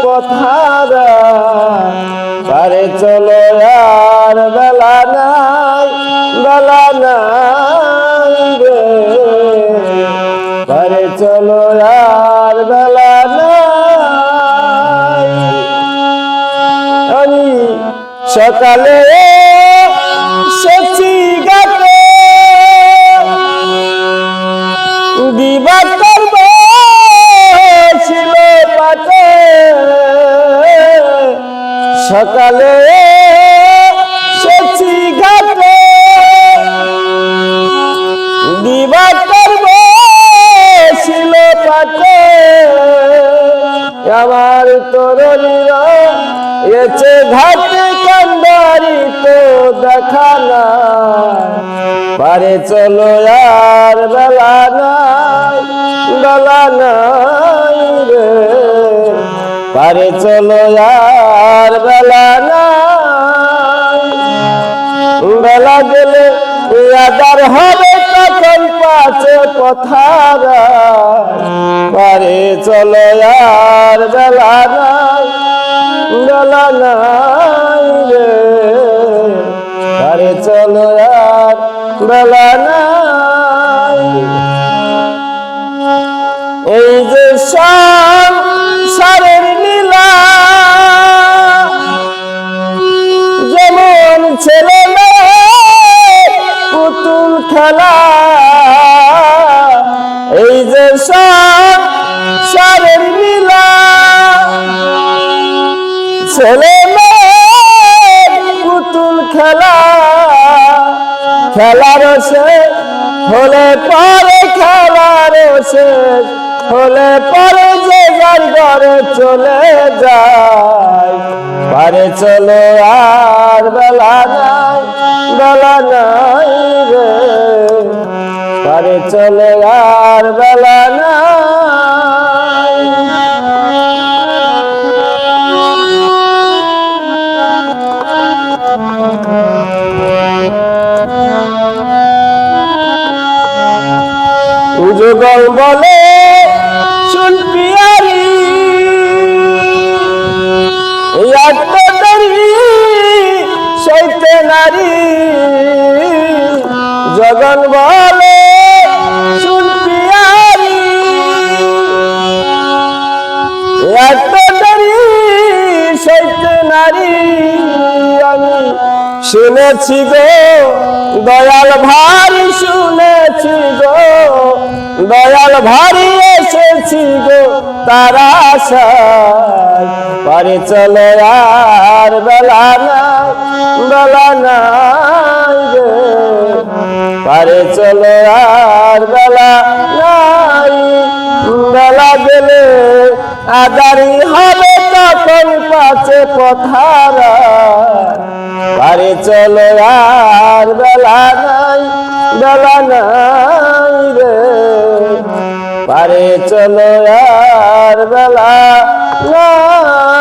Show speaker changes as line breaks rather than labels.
পথারা পারে চলো আর বেলা নাই রে পারে চলো আর বেলা নাই। আমি সকালে সেচি গাতে দিবা করব ছিল পাতে সকালে সেচি গাতে দিবা করব ছিল পাতে আমার তরুণীরা এসে ঘাটে কান্দারি তো দেখা না পারে চলো আর বেলা নাই রে পারে চলো আর বেলা নাই। বেলা গেলে আদার হবে তখন পাশে পথারা পারে চলো আর বেলা নাই রে পারে চলো আর বেলা নাই। এই যে সংসারের লীলা যেমন ছেলে পুতুল খেলা এই যে সংসারের লীলা ছেলে পুতুল খেলা খেলার শেষ হলে পরে খেলার শেষ হলে পরে যে যার ঘরে চলে যায় পারে চলো আর বেলা নাই রে পারে চলো আর বেলা নাই। যুগল বলে শুন পিয়ারি সইতে নারী জগন বলে শুন পিয়ারি সইতে নারী আমি শুনেছি গো দয়াল ভারী শুনেছি গো দয়াল ভারী এসেছি গো তারা আশায় পারে চলো আর বেলা নাই রে পারে চলো আর বেলা নাই। বেলা গেলে আদারি হবে তখন পাশে পথারা পারে চলো আর বেলা নাই রে পারে চলো আর বেলা নাই।